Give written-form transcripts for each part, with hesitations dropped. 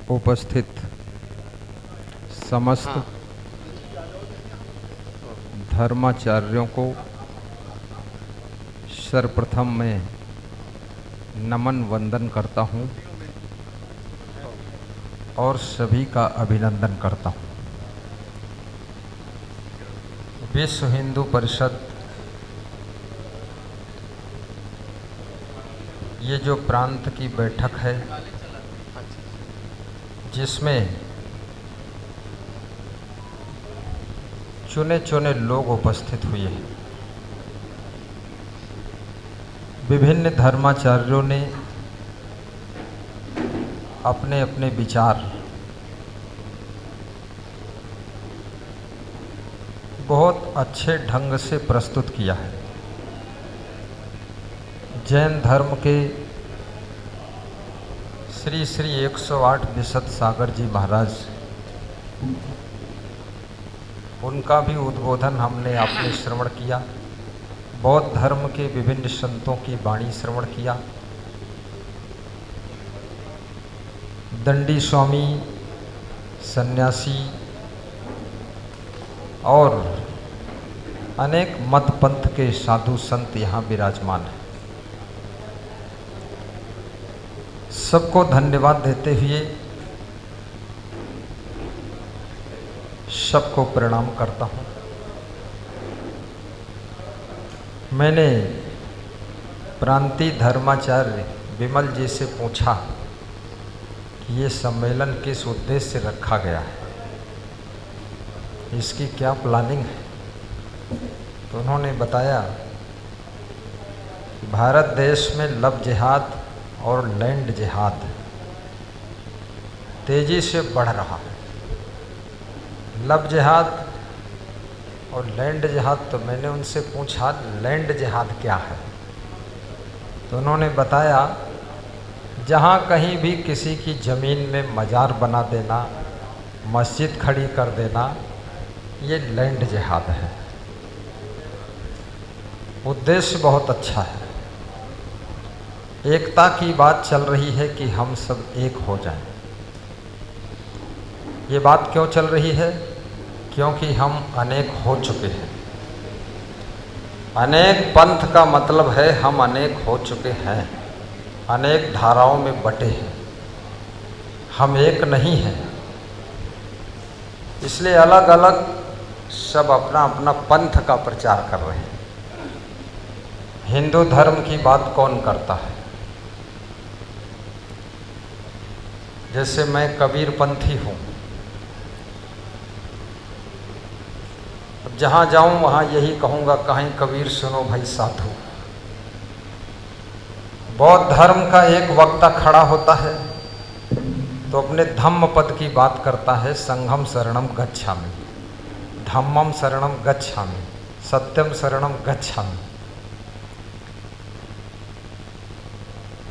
उपस्थित समस्त धर्माचार्यों को सर्वप्रथम मैं नमन वंदन करता हूं और सभी का अभिनंदन करता हूं। विश्व हिंदू परिषद ये जो प्रांत की बैठक है, जिसमें चुने चुने लोग उपस्थित हुए हैं, विभिन्न धर्माचार्यों ने अपने अपने विचार बहुत अच्छे ढंग से प्रस्तुत किया है। जैन धर्म के श्री श्री 108 विशद सागर जी महाराज, उनका भी उद्बोधन हमने आपने श्रवण किया। बौद्ध धर्म के विभिन्न संतों की वाणी श्रवण किया। दंडी स्वामी, सन्यासी और अनेक मत पंथ के साधु संत यहाँ विराजमान हैं। सबको धन्यवाद देते हुए सबको प्रणाम करता हूँ। मैंने प्रांतीय धर्माचार्य विमल जी से पूछा कि ये सम्मेलन किस उद्देश्य से रखा गया है, इसकी क्या प्लानिंग है। तो उन्होंने बताया कि भारत देश में लव जिहाद और लैंड जिहाद तेजी से बढ़ रहा है। लव जिहाद और लैंड जिहाद, तो मैंने उनसे पूछा लैंड जिहाद क्या है। तो उन्होंने बताया जहाँ कहीं भी किसी की ज़मीन में मज़ार बना देना, मस्जिद खड़ी कर देना, ये लैंड जिहाद है। उद्देश्य बहुत अच्छा है। एकता की बात चल रही है कि हम सब एक हो जाएं। ये बात क्यों चल रही है? क्योंकि हम अनेक हो चुके हैं। अनेक पंथ का मतलब है हम अनेक हो चुके हैं, अनेक धाराओं में बटे हैं, हम एक नहीं हैं। इसलिए अलग अलग सब अपना अपना पंथ का प्रचार कर रहे हैं। हिंदू धर्म की बात कौन करता है? जैसे मैं कबीरपंथी हूँ, अब जहाँ जाऊँ वहाँ यही कहूँगा, कहीं कबीर सुनो भाई साधु। बौद्ध धर्म का एक वक्ता खड़ा होता है तो अपने धम्म पद की बात करता है, संघम शरणम गच्छामि, धम्मम शरणम गच्छामि, सत्यम शरणम गच्छामि।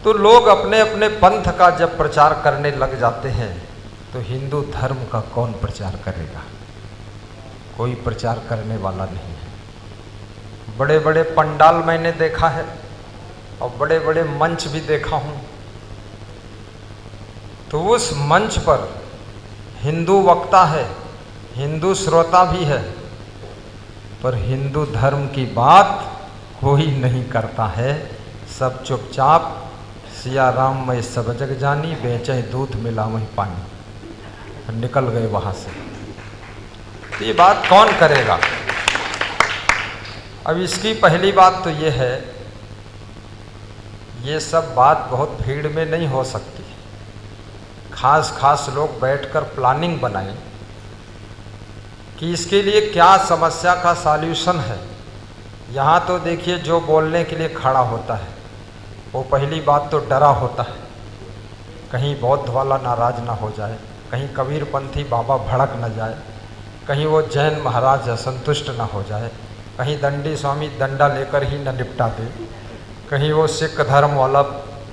तो लोग अपने अपने पंथ का जब प्रचार करने लग जाते हैं तो हिंदू धर्म का कौन प्रचार करेगा? कोई प्रचार करने वाला नहीं है। बड़े बड़े पंडाल मैंने देखा है और बड़े बड़े मंच भी देखा हूँ, तो उस मंच पर हिंदू वक्ता है, हिंदू श्रोता भी है, पर हिंदू धर्म की बात कोई नहीं करता है। सब चुपचाप सिया राम मैं सब जग जानी, बेचे दूध मिला वही पानी, निकल गए वहाँ से। तो ये बात कौन करेगा? अब इसकी पहली बात तो ये है, ये सब बात बहुत भीड़ में नहीं हो सकती। खास लोग बैठकर प्लानिंग बनाएं कि इसके लिए क्या समस्या का सॉल्यूशन है। यहाँ तो देखिए जो बोलने के लिए खड़ा होता है वो पहली बात तो डरा होता है, कहीं बौद्ध वाला नाराज ना हो जाए, कहीं कबीरपंथी बाबा भड़क न जाए, कहीं वो जैन महाराज असंतुष्ट ना हो जाए, कहीं दंडी स्वामी डंडा लेकर ही न निपटा दे, कहीं वो सिख धर्म वाला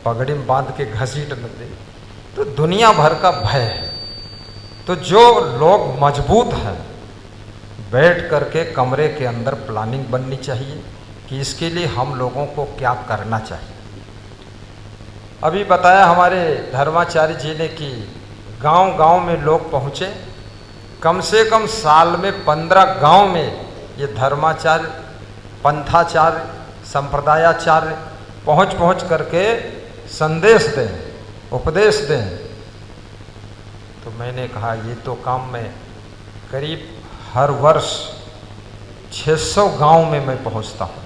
पगड़ी में बांध के घसीट न दे। तो दुनिया भर का भय है। तो जो लोग मजबूत हैं, बैठ करके कमरे के अंदर प्लानिंग बननी चाहिए कि इसके लिए हम लोगों को क्या करना चाहिए। अभी बताया हमारे धर्माचार्य जी ने कि गांव-गांव में लोग पहुँचे। कम से कम साल में 15 गांव में ये धर्माचार्य, पंथाचार्य, संप्रदायाचार्य पहुँच करके संदेश दें, उपदेश दें। तो मैंने कहा ये तो काम मैं करीब हर वर्ष 600 गांव में मैं पहुंचता हूं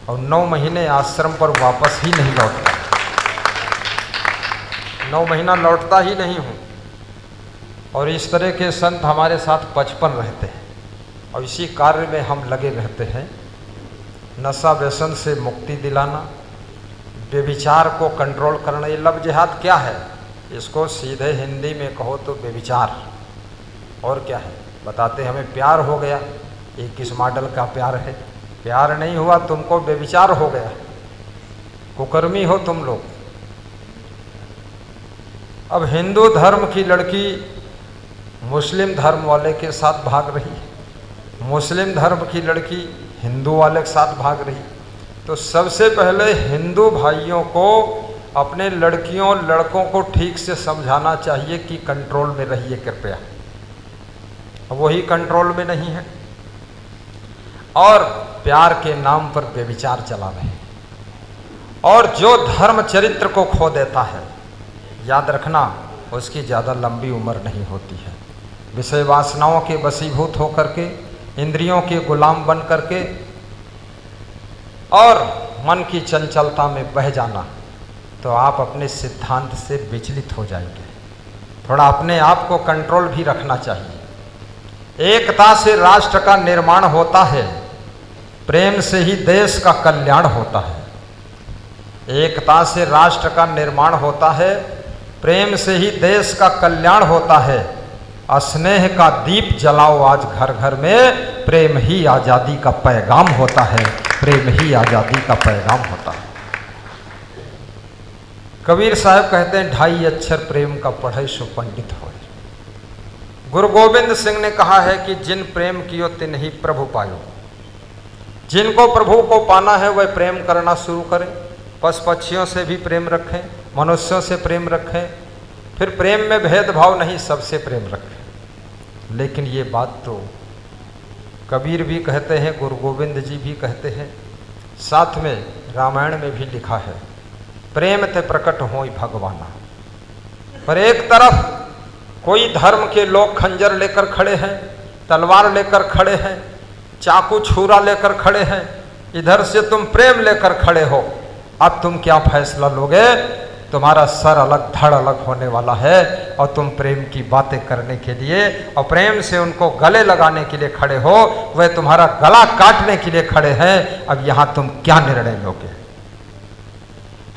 और 9 महीने आश्रम पर वापस ही नहीं लौटता, 9 महीना लौटता ही नहीं हूं। और इस तरह के संत हमारे साथ 55 रहते हैं और इसी कार्य में हम लगे रहते हैं। नशा व्यसन से मुक्ति दिलाना, व्यभिचार को कंट्रोल करना। ये लव जिहाद क्या है? इसको सीधे हिंदी में कहो तो व्यभिचार। और क्या है? बताते हमें प्यार हो गया, ये किस मॉडल का प्यार है? प्यार नहीं हुआ, तुमको व्यभिचार हो गया, कुकर्मी हो तुम लोग। अब हिंदू धर्म की लड़की मुस्लिम धर्म वाले के साथ भाग रही, मुस्लिम धर्म की लड़की हिंदू वाले के साथ भाग रही। तो सबसे पहले हिंदू भाइयों को अपने लड़कियों लड़कों को ठीक से समझाना चाहिए कि कंट्रोल में रहिए कृपया। वही कंट्रोल में नहीं है और प्यार के नाम पर व्यभिचार चला रहे हैं। और जो धर्म चरित्र को खो देता है, याद रखना, उसकी ज़्यादा लंबी उम्र नहीं होती है। विषय वासनाओं के वशीभूत होकर के, इंद्रियों के गुलाम बन करके और मन की चंचलता में बह जाना, तो आप अपने सिद्धांत से विचलित हो जाएंगे। थोड़ा अपने आप को कंट्रोल भी रखना चाहिए। एकता से राष्ट्र का निर्माण होता है, प्रेम से ही देश का कल्याण होता है। एकता से राष्ट्र का निर्माण होता है, प्रेम से ही देश का कल्याण होता है। स्नेह का दीप जलाओ आज घर घर में, प्रेम ही आज़ादी का पैगाम होता है, प्रेम ही आज़ादी का पैगाम होता है। कबीर साहब कहते हैं 2.5 अक्षर प्रेम का पढ़े सो पंडित हो। गुरु गोविंद सिंह ने कहा है कि जिन प्रेम कियो तिन ही प्रभु पायो। जिनको प्रभु को पाना है वह प्रेम करना शुरू करें। पशु पक्षियों से भी प्रेम रखें, मनुष्यों से प्रेम रखें, फिर प्रेम में भेदभाव नहीं, सबसे प्रेम रखें। लेकिन ये बात तो कबीर भी कहते हैं, गुरु गोविंद जी भी कहते हैं, साथ में रामायण में भी लिखा है, प्रेम ते प्रकट होई भगवाना। पर एक तरफ कोई धर्म के लोग खंजर लेकर खड़े हैं, तलवार लेकर खड़े हैं, चाकू छुरा लेकर खड़े हैं, इधर से तुम प्रेम लेकर खड़े हो। अब तुम क्या फैसला लोगे? तुम्हारा सर अलग धड़ अलग होने वाला है और तुम प्रेम की बातें करने के लिए और प्रेम से उनको गले लगाने के लिए खड़े हो, वह तुम्हारा गला काटने के लिए खड़े हैं। अब यहाँ तुम क्या निर्णय लोगे?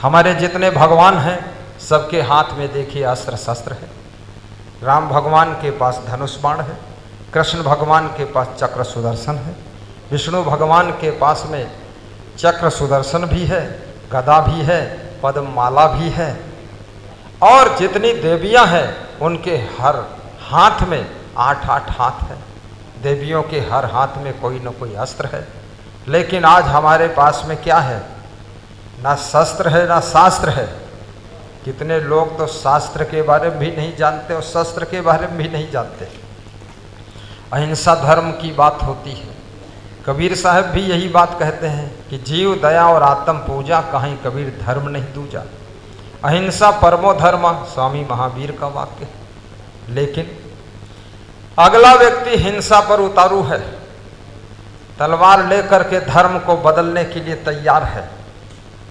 हमारे जितने भगवान हैं सबके हाथ में देखिए अस्त्र शस्त्र है। राम भगवान के पास धनुष बाण है, कृष्ण भगवान के पास चक्र सुदर्शन है, विष्णु भगवान के पास में चक्र सुदर्शन भी है, गदा भी है, पद्ममाला भी है। और जितनी देवियां हैं उनके हर हाथ में 8-8 हाथ है। देवियों के हर हाथ में कोई न कोई अस्त्र है। लेकिन आज हमारे पास में क्या है? ना शस्त्र है ना शास्त्र है। कितने लोग तो शास्त्र के बारे में भी नहीं जानते और शस्त्र के बारे में भी नहीं जानते। अहिंसा धर्म की बात होती है। कबीर साहब भी यही बात कहते हैं कि जीव दया और आत्म पूजा, कहीं कबीर धर्म नहीं दूजा। अहिंसा परमो धर्म, स्वामी महावीर का वाक्य है। लेकिन अगला व्यक्ति हिंसा पर उतारू है, तलवार लेकर के धर्म को बदलने के लिए तैयार है।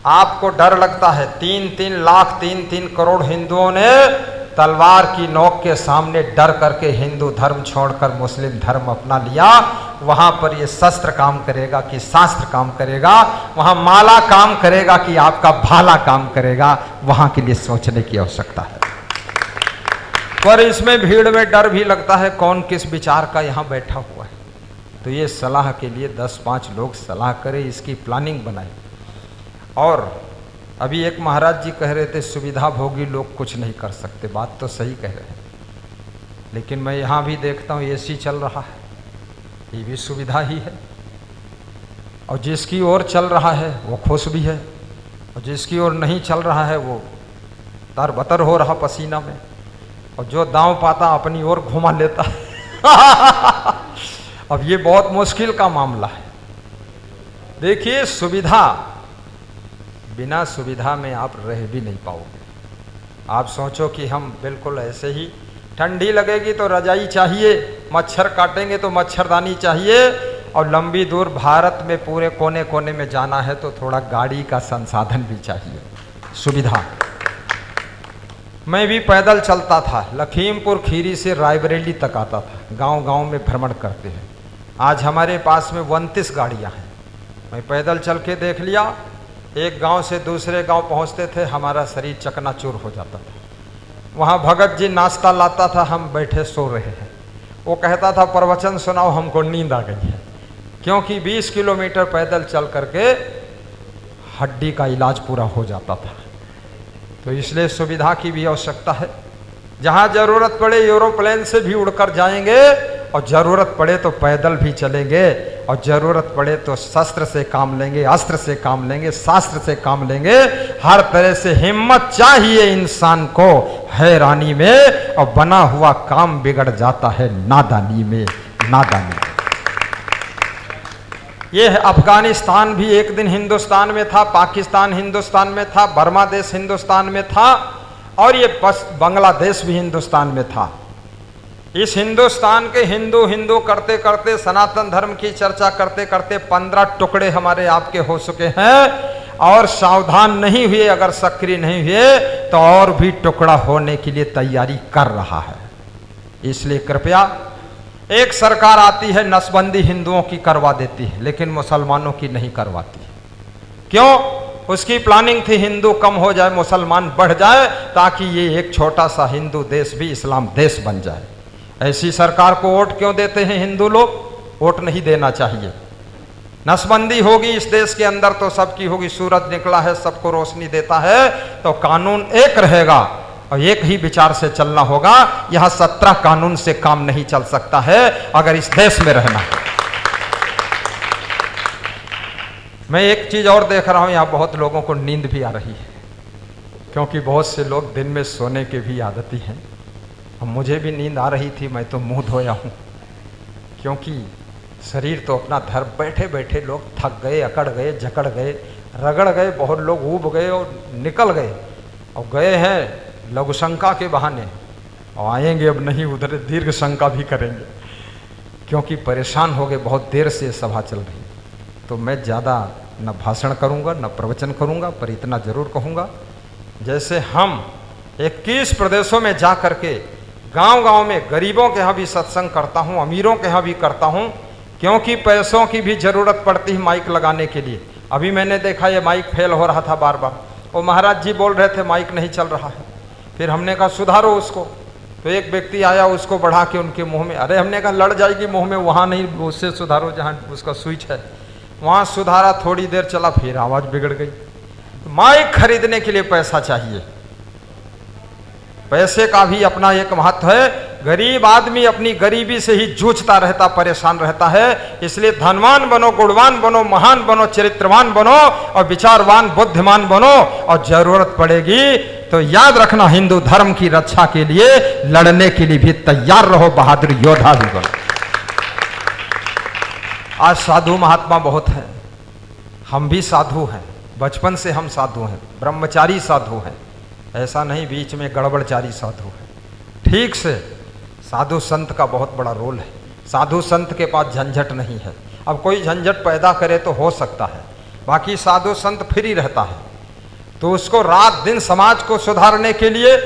आपको डर लगता है, 3-3 लाख 3-3 करोड़ हिंदुओं ने तलवार की नोक के सामने डर करके हिंदू धर्म छोड़कर मुस्लिम धर्म अपना लिया। वहां पर ये शस्त्र काम करेगा कि शास्त्र काम करेगा? वहां माला काम करेगा कि आपका भाला काम करेगा? वहां के लिए सोचने की आवश्यकता है। पर इसमें भीड़ में डर भी लगता है, कौन किस विचार का यहाँ बैठा हुआ है। तो ये सलाह के लिए 10-5 लोग सलाह करें, इसकी प्लानिंग बनाए। और अभी एक महाराज जी कह रहे थे सुविधा भोगी लोग कुछ नहीं कर सकते। बात तो सही कह रहे हैं, लेकिन मैं यहाँ भी देखता हूँ एसी चल रहा है, ये भी सुविधा ही है। और जिसकी ओर चल रहा है वो खुश भी है, और जिसकी ओर नहीं चल रहा है वो तरबतर हो रहा पसीना में। और जो दांव पाता अपनी ओर घुमा लेता है। अब ये बहुत मुश्किल का मामला है। देखिए, सुविधा, बिना सुविधा में आप रह भी नहीं पाओगे। आप सोचो कि हम बिल्कुल ऐसे ही, ठंडी लगेगी तो रजाई चाहिए, मच्छर काटेंगे तो मच्छरदानी चाहिए, और लंबी दूर भारत में पूरे कोने कोने में जाना है तो थोड़ा गाड़ी का संसाधन भी चाहिए, सुविधा। मैं भी पैदल चलता था, लखीमपुर खीरी से रायबरेली तक आता था, गांव गांव में भ्रमण करते हैं। आज हमारे पास में 29 गाड़ियां हैं। मैं पैदल चल के देख लिया, एक गांव से दूसरे गांव पहुंचते थे, हमारा शरीर चकनाचूर हो जाता था। वहां भगत जी नाश्ता लाता था, हम बैठे सो रहे हैं। वो कहता था प्रवचन सुनाओ, हमको नींद आ गई है, क्योंकि 20 किलोमीटर पैदल चल करके हड्डी का इलाज पूरा हो जाता था। तो इसलिए सुविधा की भी आवश्यकता है। जहाँ जरूरत पड़े एरोप्लेन से भी उड़कर जाएंगे, और जरूरत पड़े तो पैदल भी चलेंगे, और जरूरत पड़े तो शस्त्र से काम लेंगे, अस्त्र से काम लेंगे, शास्त्र से काम लेंगे। हर तरह से हिम्मत चाहिए इंसान को हैरानी में, और बना हुआ काम बिगड़ जाता है नादानी में, नादानी। ये अफगानिस्तान भी एक दिन हिंदुस्तान में था, पाकिस्तान हिंदुस्तान में था, बर्मा देश हिंदुस्तान में था, और ये बांग्लादेश भी हिंदुस्तान में था। इस हिंदुस्तान के हिंदू हिंदू करते करते, सनातन धर्म की चर्चा करते करते 15 टुकड़े हमारे आपके हो चुके हैं, और सावधान नहीं हुए, अगर सक्रिय नहीं हुए तो और भी टुकड़ा होने के लिए तैयारी कर रहा है। इसलिए कृपया, एक सरकार आती है, नसबंदी हिंदुओं की करवा देती है, लेकिन मुसलमानों की नहीं करवाती। क्यों? उसकी प्लानिंग थी हिंदू कम हो जाए, मुसलमान बढ़ जाए, ताकि ये एक छोटा सा हिंदू देश भी इस्लाम देश बन जाए। ऐसी सरकार को वोट क्यों देते हैं हिंदू लोग? वोट नहीं देना चाहिए। नसबंदी होगी इस देश के अंदर तो सबकी होगी। सूरज निकला है, सबको रोशनी देता है, तो कानून एक रहेगा और एक ही विचार से चलना होगा। यहां 17 कानून से काम नहीं चल सकता है अगर इस देश में रहना है। मैं एक चीज और देख रहा हूं, यहां बहुत लोगों को नींद भी आ रही है, क्योंकि बहुत से लोग दिन में सोने के भी आदती हैं। मुझे भी नींद आ रही थी, मैं तो मुंह धोया हूं, क्योंकि शरीर तो अपना धर, बैठे बैठे लोग थक गए, अकड़ गए, जकड़ गए, रगड़ गए, बहुत लोग ऊब गए और निकल गए, और गए हैं लघु शंका के बहाने, और आएंगे अब नहीं, उधर दीर्घ शंका भी करेंगे, क्योंकि परेशान हो गए, बहुत देर से सभा चल रही। तो मैं ज़्यादा न भाषण करूँगा न प्रवचन करूँगा, पर इतना जरूर कहूँगा, जैसे हम 21 प्रदेशों में जा करके गांव गांव में गरीबों के यहाँ भी सत्संग करता हूँ, अमीरों के यहाँ भी करता हूँ, क्योंकि पैसों की भी जरूरत पड़ती है माइक लगाने के लिए। अभी मैंने देखा ये माइक फेल हो रहा था बार बार, वो महाराज जी बोल रहे थे माइक नहीं चल रहा है, फिर हमने कहा सुधारो उसको। तो एक व्यक्ति आया, उसको बढ़ा के उनके मुंह में, अरे हमने कहा लड़ जाएगी मुंह में, वहाँ नहीं, उससे सुधारो जहाँ उसका स्विच है, वहाँ सुधारा, थोड़ी देर चला, फिर आवाज़ बिगड़ गई। माइक खरीदने के लिए पैसा चाहिए, पैसे का भी अपना एक महत्व है। गरीब आदमी अपनी गरीबी से ही जूझता रहता, परेशान रहता है। इसलिए धनवान बनो, गुणवान बनो, महान बनो, चरित्रवान बनो, और विचारवान बुद्धिमान बनो, और जरूरत पड़ेगी तो याद रखना हिंदू धर्म की रक्षा के लिए लड़ने के लिए भी तैयार रहो, बहादुर योद्धा भी बनो। आज साधु महात्मा बहुत हैं, हम भी साधु हैं, बचपन से हम साधु हैं, ब्रह्मचारी साधु हैं, ऐसा नहीं बीच में गड़बड़चारी साधु है। ठीक से साधु संत का बहुत बड़ा रोल है। साधु संत के पास झंझट नहीं है। अब कोई झंझट पैदा करे तो हो सकता है, बाकी साधु संत फ्री रहता है, तो उसको रात दिन समाज को सुधारने के लिए,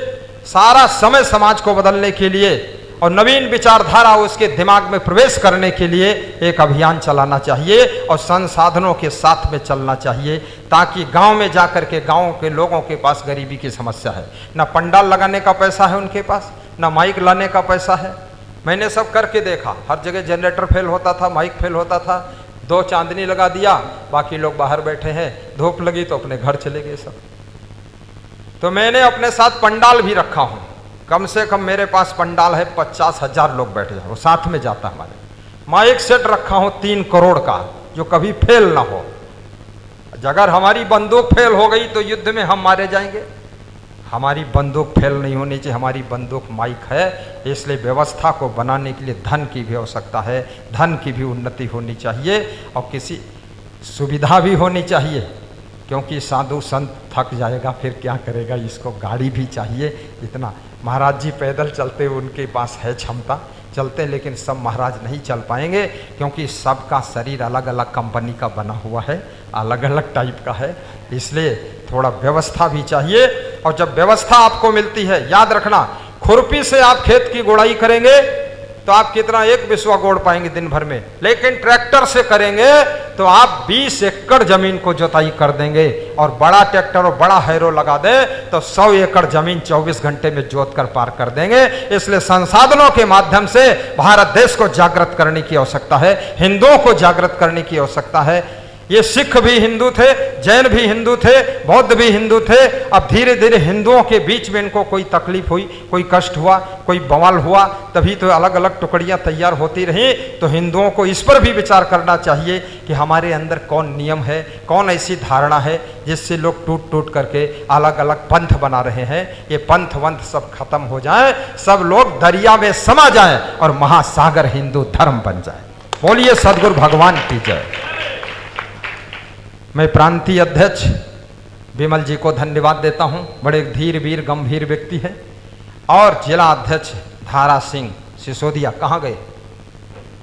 सारा समय समाज को बदलने के लिए और नवीन विचारधारा उसके दिमाग में प्रवेश करने के लिए एक अभियान चलाना चाहिए और संसाधनों के साथ में चलना चाहिए, ताकि गांव में जाकर के गांव के लोगों के पास गरीबी की समस्या है, ना पंडाल लगाने का पैसा है उनके पास, ना माइक लाने का पैसा है। मैंने सब करके देखा, हर जगह जनरेटर फेल होता था, माइक फेल होता था, 2 चांदनी लगा दिया, बाकी लोग बाहर बैठे हैं, धूप लगी तो अपने घर चले गए सब। तो मैंने अपने साथ पंडाल भी रखा हूँ, कम से कम मेरे पास पंडाल है 50,000 लोग बैठे हैं, वो साथ में जाता हमारे। माइक सेट रखा हूँ 3 करोड़ का, जो कभी फेल ना हो। अगर हमारी बंदूक फेल हो गई तो युद्ध में हम मारे जाएंगे, हमारी बंदूक फेल नहीं होनी चाहिए, हमारी बंदूक माइक है। इसलिए व्यवस्था को बनाने के लिए धन की भी आवश्यकता है, धन की भी उन्नति होनी चाहिए और किसी सुविधा भी होनी चाहिए, क्योंकि साधु संत थक जाएगा फिर क्या करेगा, इसको गाड़ी भी चाहिए। इतना महाराज जी पैदल चलते, उनके पास है क्षमता, चलते, लेकिन सब महाराज नहीं चल पाएंगे, क्योंकि सबका शरीर अलग अलग कंपनी का बना हुआ है, अलग अलग टाइप का है। इसलिए थोड़ा व्यवस्था भी चाहिए। और जब व्यवस्था आपको मिलती है, याद रखना, खुरपी से आप खेत की गुड़ाई करेंगे तो आप कितना एक बिस्वा गोड़ पाएंगे दिन भर में, लेकिन ट्रैक्टर से करेंगे तो आप 20 एकड़ जमीन को जोताई कर देंगे। और बड़ा ट्रैक्टर और बड़ा हैरो लगा दे तो 100 एकड़ जमीन 24 घंटे में जोत कर पार कर देंगे। इसलिए संसाधनों के माध्यम से भारत देश को जागृत करने की आवश्यकता है, हिंदुओं को जागृत करने की आवश्यकता है। ये सिख भी हिंदू थे, जैन भी हिंदू थे, बौद्ध भी हिंदू थे। अब धीरे धीरे हिंदुओं के बीच में इनको कोई तकलीफ हुई, कोई कष्ट हुआ, कोई बवाल हुआ, तभी तो अलग अलग टुकड़ियां तैयार होती रहीं। तो हिंदुओं को इस पर भी विचार करना चाहिए कि हमारे अंदर कौन नियम है, कौन ऐसी धारणा है जिससे लोग टूट टूट करके अलग अलग पंथ बना रहे हैं। ये पंथ वंथ सब खत्म हो जाए, सब लोग दरिया में समा जाए और महासागर हिंदू धर्म बन जाए। बोलिए सदगुरु भगवान की जय। मैं प्रांतीय अध्यक्ष विमल जी को धन्यवाद देता हूं, बड़े धीर वीर गंभीर व्यक्ति हैं। और जिला अध्यक्ष धारा सिंह सिसोदिया कहाँ गए,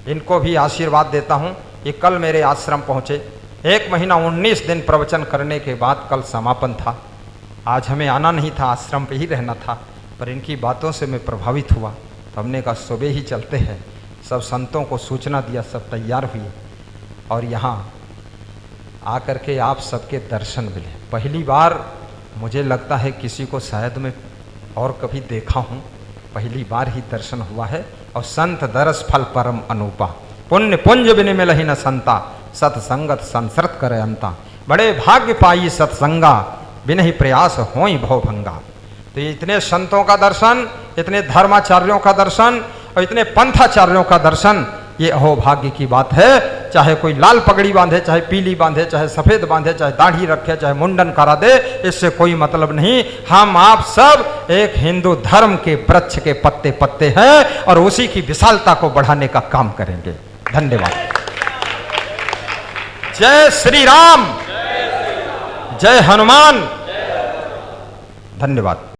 इनको भी आशीर्वाद देता हूं। ये कल मेरे आश्रम पहुंचे, 1 महीना 19 दिन प्रवचन करने के बाद कल समापन था। आज हमें आना नहीं था, आश्रम पे ही रहना था, पर इनकी बातों से मैं प्रभावित हुआ। तो हमने कहा सुबह ही चलते हैं। सब संतों को सूचना दिया, सब तैयार हुए और यहाँ आकर के आप सबके दर्शन मिले। पहली बार मुझे लगता है किसी को शायद मैं और कभी देखा हूँ, पहली बार ही दर्शन हुआ है। और संत दरस फल परम अनूपा, पुण्य पुंज बिन मिलहि न संता, सत्संगत संसृत करे अंता, बड़े भाग्य पाई सत्संगा, बिन ही प्रयास होई भव भंगा। तो इतने संतों का दर्शन, इतने धर्माचार्यों का दर्शन और इतने पंथाचार्यों का दर्शन, ये अहोभाग्य की बात है। चाहे कोई लाल पगड़ी बांधे, चाहे पीली बांधे, चाहे सफेद बांधे, चाहे दाढ़ी रखे, चाहे मुंडन करा दे, इससे कोई मतलब नहीं। हम आप सब एक हिंदू धर्म के वृक्ष के पत्ते पत्ते हैं और उसी की विशालता को बढ़ाने का काम करेंगे। धन्यवाद। जय श्री राम, जय हनुमान। धन्यवाद।